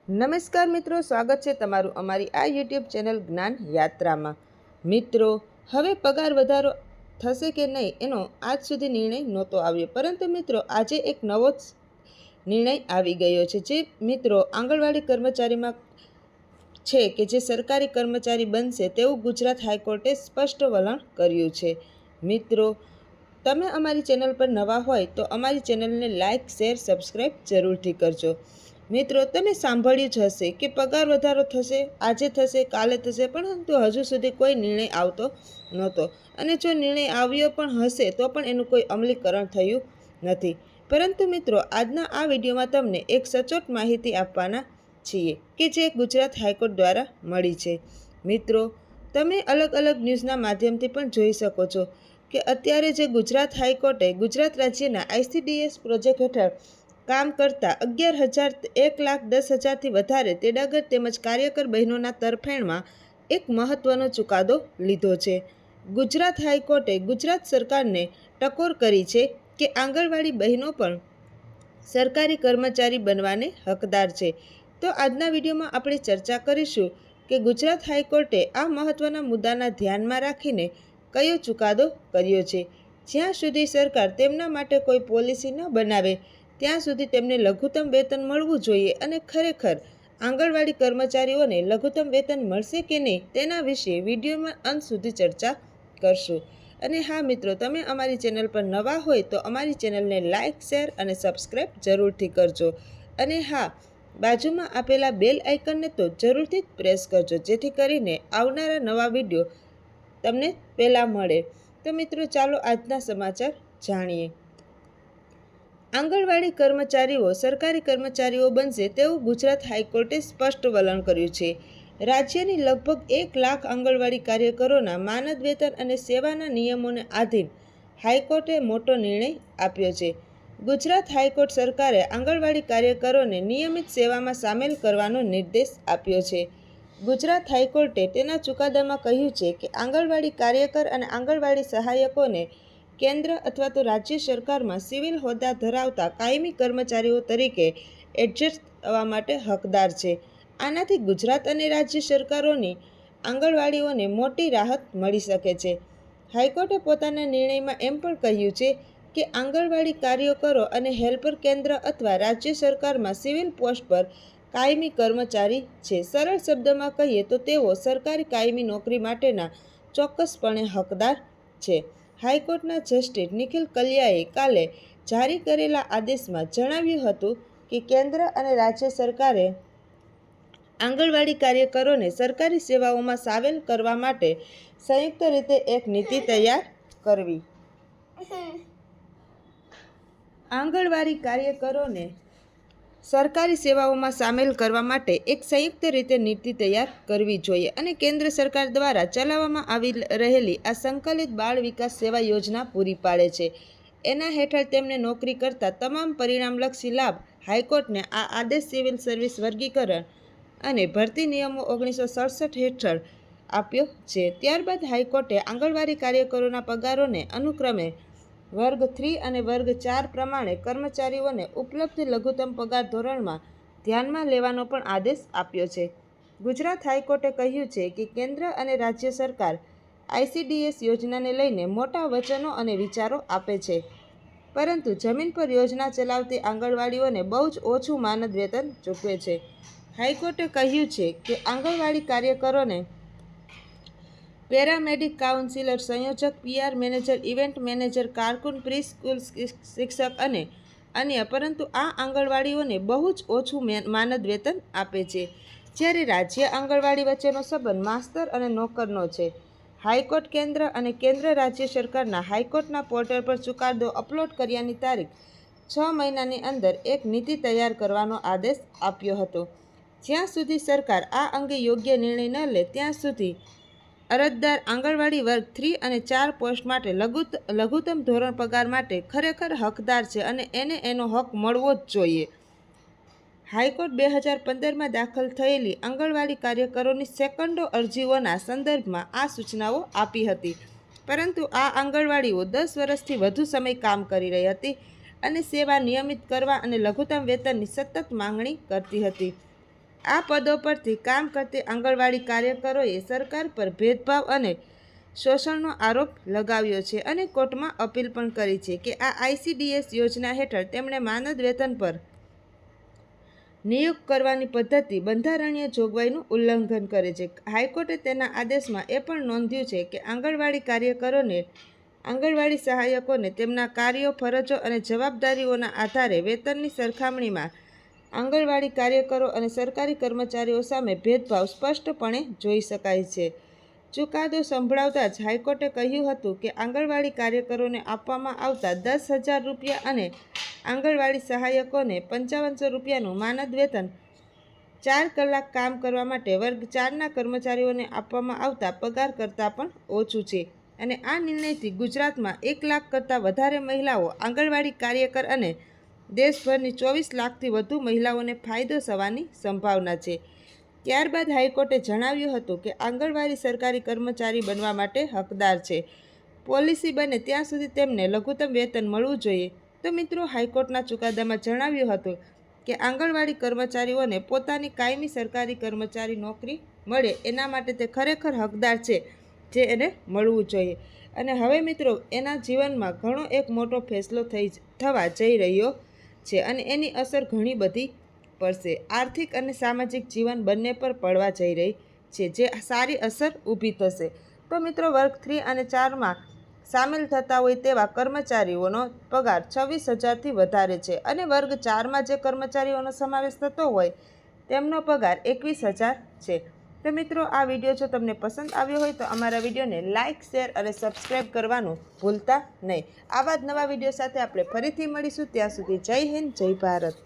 નમસ્કાર મિત્રો, સ્વાગત છે તમારું અમારી આ યુટ્યુબ ચેનલ જ્ઞાન યાત્રામાં। મિત્રો, હવે પગાર વધારો થશે કે નહીં એનો આજ સુધી નિર્ણય નહોતો આવ્યો, પરંતુ મિત્રો આજે એક નવો નિર્ણય આવી ગયો છે। જે મિત્રો આંગણવાડી કર્મચારીમાં છે કે જે સરકારી કર્મચારી બનશે તેવું ગુજરાત હાઈકોર્ટે સ્પષ્ટ વલણ કર્યું છે। મિત્રો, તમે અમારી ચેનલ પર નવા હોય તો અમારી ચેનલને લાઇક, શેર, સબસ્ક્રાઈબ જરૂરથી કરજો। મિત્રો, તમે સાંભળ્યું જ હશે કે પગાર વધારો થશે, આજે થશે, કાલે થશે, પરંતુ હજુ સુધી કોઈ નિર્ણય આવતો નહોતો અને જો નિર્ણય આવ્યો પણ હશે તો પણ એનું કોઈ અમલીકરણ થયું નથી। પરંતુ મિત્રો, આજના આ વિડીયોમાં તમને એક સચોટ માહિતી આપવાના છીએ કે જે ગુજરાત હાઈકોર્ટ દ્વારા મળી છે। મિત્રો, તમે અલગ અલગ ન્યૂઝના માધ્યમથી પણ જોઈ શકો છો કે અત્યારે જે ગુજરાત હાઈકોર્ટે ગુજરાત રાજ્યના ICDS પ્રોજેક્ટ હેઠળ કામ કરતા 11,01,10,000થી વધારે તેડાગર તેમજ કાર્યકર બહેનોના તરફેણમાં એક મહત્વનો ચુકાદો લીધો છે। ગુજરાત હાઈકોર્ટે ગુજરાત સરકારને ટકોર કરી છે કે આંગણવાડી બહેનો પણ સરકારી કર્મચારી બનવાને હકદાર છે। તો આજના વિડીયોમાં આપણે ચર્ચા કરીશું કે ગુજરાત હાઈકોર્ટે આ મહત્વના મુદ્દાના ધ્યાનમાં રાખીને કયો ચુકાદો કર્યો છે। જ્યાં સુધી સરકાર તેમના માટે કોઈ પોલિસી ન બનાવે ત્યાં સુધી તેમને લઘુત્તમ વેતન મળવું જોઈએ અને ખરેખર આંગણવાડી કર્મચારીઓને લઘુત્તમ વેતન મળશે કે નહીં તેના વિશે વિડીયોમાં અંત સુધી ચર્ચા કરશું। અને હા મિત્રો, તમે અમારી ચેનલ પર નવા હોય તો અમારી ચેનલને લાઇક, શેર અને સબસ્ક્રાઈબ જરૂરથી કરજો। અને હા, બાજુમાં આપેલા બેલ આઇકનને તો જરૂરથી જ પ્રેસ કરજો, જેથી કરીને આવનારા નવા વિડીયો તમને પહેલાં મળે। તો મિત્રો, ચાલો આજના સમાચાર જાણીએ। આંગણવાડી કર્મચારીઓ સરકારી કર્મચારીઓ બનશે તેવું ગુજરાત હાઈકોર્ટે સ્પષ્ટ વલણ કર્યું છે। રાજ્યની લગભગ 1 લાખ આંગણવાડી કાર્યકરોના માનદ વેતન અને સેવાના નિયમોને આધીન હાઈકોર્ટે મોટો નિર્ણય આપ્યો છે। ગુજરાત હાઈકોર્ટ સરકારે આંગણવાડી કાર્યકરોને નિયમિત સેવામાં સામેલ કરવાનો નિર્દેશ આપ્યો છે। ગુજરાત હાઈકોર્ટે તેના ચુકાદામાં કહ્યું છે કે આંગણવાડી કાર્યકર અને આંગણવાડી સહાયકોને કેન્દ્ર અથવા તો રાજ્ય સરકારમાં સિવિલ હોદ્દા ધરાવતા કાયમી કર્મચારીઓ તરીકે એડજસ્ટ થવા માટે હકદાર છે। આનાથી ગુજરાત અને રાજ્ય સરકારોની આંગણવાડીઓને મોટી રાહત મળી શકે છે। હાઈકોર્ટે પોતાના નિર્ણયમાં એમ પણ કહ્યું છે કે આંગણવાડી કાર્યકરો અને હેલ્પર કેન્દ્ર અથવા રાજ્ય સરકારમાં સિવિલ પોસ્ટ પર કાયમી કર્મચારી છે। સરળ શબ્દમાં કહીએ તો તેઓ સરકારી કાયમી નોકરી માટેના ચોક્કસપણે હકદાર છે। હાઈકોર્ટના જસ્ટિસ નિખિલ કલિયાએ કાલે જારી કરેલા આદેશમાં જણાવ્યું હતું કે કેન્દ્ર અને રાજ્ય સરકારે આંગણવાડી કાર્યકરોને સરકારી સેવાઓમાં સામેલ કરવા માટે સંયુક્ત રીતે એક નીતિ તૈયાર કરવી। આંગણવાડી કાર્યકરોને સરકારી સેવાઓમાં સામેલ કરવા માટે એક સંયુક્ત રીતે નીતિ તૈયાર કરવી જોઈએ અને કેન્દ્ર સરકાર દ્વારા ચલાવવામાં આવી રહેલી આ સંકલિત બાળ વિકાસ સેવા યોજના પૂરી પાડે છે। એના હેઠળ તેમને નોકરી કરતા તમામ પરિણામલક્ષી લાભ હાઈકોર્ટને આ આદેશ સિવિલ સર્વિસ વર્ગીકરણ અને ભરતી નિયમો 1967 હેઠળ આપ્યો છે। ત્યારબાદ હાઈકોર્ટે આંગણવાડી કાર્યકરોના પગારોને અનુક્રમે વર્ગ 3 અને વર્ગ 4 પ્રમાણે કર્મચારીઓને ઉપલબ્ધ લઘુત્તમ પગાર ધોરણમાં ધ્યાનમાં લેવાનો પણ આદેશ આપ્યો છે। ગુજરાત હાઈકોર્ટે કહ્યું છે કે કેન્દ્ર અને રાજ્ય સરકાર ICDS યોજનાને લઈને મોટા વચનો અને વિચારો આપે છે, પરંતુ જમીન પર યોજના ચલાવતી આંગણવાડીઓને બહુ જ ઓછું માનદ વેતન ચૂકવે છે। હાઈકોર્ટે કહ્યું છે કે આંગણવાડી કાર્યકરોને પેરામેડિક, કાઉન્સિલર, સંયોજક, PR મેનેજર, ઇવેન્ટ મેનેજર, કારકુન, પ્રી સ્કૂલ શિક્ષક અને અન્ય, પરંતુ આ આંગણવાડીઓને બહુ જ ઓછું માનદ વેતન આપે છે, જ્યારે રાજ્ય આંગણવાડી વચ્ચેનો સંબંધ માસ્તર અને નોકરનો છે। હાઈકોર્ટ કેન્દ્ર અને કેન્દ્ર રાજ્ય સરકારના હાઈકોર્ટના પોર્ટલ પર ચુકાદો અપલોડ કર્યાની તારીખ 6 મહિનાની અંદર એક નીતિ તૈયાર કરવાનો આદેશ આપ્યો હતો। જ્યાં સુધી સરકાર આ અંગે યોગ્ય નિર્ણય ન લે ત્યાં સુધી અરજદાર આંગણવાડી વર્ગ 3 અને 4 પોસ્ટ માટે લઘુત્તમ ધોરણ પગાર માટે ખરેખર હકદાર છે અને એને એનો હક મળવો જ જોઈએ। હાઈકોર્ટ 2015માં દાખલ થયેલી આંગણવાડી કાર્યકરોની સેકન્ડો અરજીઓના સંદર્ભમાં આ સૂચનાઓ આપી હતી, પરંતુ આ આંગણવાડીઓ 10 વર્ષથી વધુ સમય કામ કરી રહી હતી અને સેવા નિયમિત કરવા અને લઘુત્તમ વેતનની સતત માંગણી કરતી હતી। આ પદો પરથી કામ કરતી આંગણવાડી કાર્યકરોએ સરકાર પર ભેદભાવ અને શોષણનો આરોપ લગાવ્યો છે અને કોર્ટમાં અપીલ પણ કરી છે કે આ ICDS યોજના હેઠળ તેમણે માનદ વેતન પર નિયુક્ત કરવાની પદ્ધતિ બંધારણીય જોગવાઈનું ઉલ્લંઘન કરે છે. હાઈકોર્ટે તેના આદેશમાં એ પણ નોંધ્યું છે કે આંગણવાડી સહાયકોને તેમના કાર્યો, ફરજો અને જવાબદારીઓના આધારે વેતનની સરખામણીમાં આંગણવાડી કાર્યકરો અને સરકારી કર્મચારીઓ સામે ભેદભાવ સ્પષ્ટપણે જોઈ શકાય છે. ચુકાદો સંભળાવતા જ હાઈકોર્ટે કહ્યું હતું કે આંગણવાડી કાર્યકરોને આપવામાં આવતા 10,000 રૂપિયા અને આંગણવાડી સહાયકોને 5500 રૂપિયાનું માનદ વેતન 4 કલાક કામ કરવા માટે વર્ગ 4ના કર્મચારીઓને આપવામાં આવતા પગાર કરતાં પણ ઓછું છે અને આ નિર્ણયથી ગુજરાતમાં 1 લાખ કરતાં વધારે મહિલાઓ આંગણવાડી કાર્યકર અને દેશભરની 24 લાખથી વધુ મહિલાઓને ફાયદો થવાની સંભાવના છે. ત્યારબાદ હાઈકોર્ટે જણાવ્યું હતું કે આંગણવાડી સરકારી કર્મચારી બનવા માટે હકદાર છે. પોલિસી બને ત્યાં સુધી તેમને લઘુત્તમ વેતન મળવું જોઈએ. તો મિત્રો, હાઈકોર્ટના ચુકાદામાં જણાવ્યું હતું કે આંગણવાડી કર્મચારીઓને પોતાની કાયમી સરકારી કર્મચારી નોકરી મળે એના માટે તે ખરેખર હકદાર છે, જે એને મળવું જોઈએ. અને હવે મિત્રો, એના જીવનમાં ઘણો એક મોટો ફેસલો થવા જઈ રહ્યો છે અને એની અસર ઘણી બધી પડશે. આર્થિક અને સામાજિક જીવન બંને પર પડવા જઈ રહી છે, જે સારી અસર ઊભી થશે. તો મિત્રો, વર્ગ 3 અને 4માં સામેલ થતા હોય તેવા કર્મચારીઓનો પગાર 26,000થી વધારે છે અને વર્ગ 4માં જે કર્મચારીઓનો સમાવેશ થતો હોય તેમનો પગાર 21,000 છે. તો મિત્રો, આ વિડીયો જો તમને પસંદ આવ્યો હોય તો અમારા વિડીયોને લાઇક, શેર અને સબસ્ક્રાઈબ કરવાનું ભૂલતા નહીં. આવા જ નવા વિડીયો સાથે આપણે ફરીથી મળીશું. ત્યાં સુધી જય હિન્દ, જય ભારત.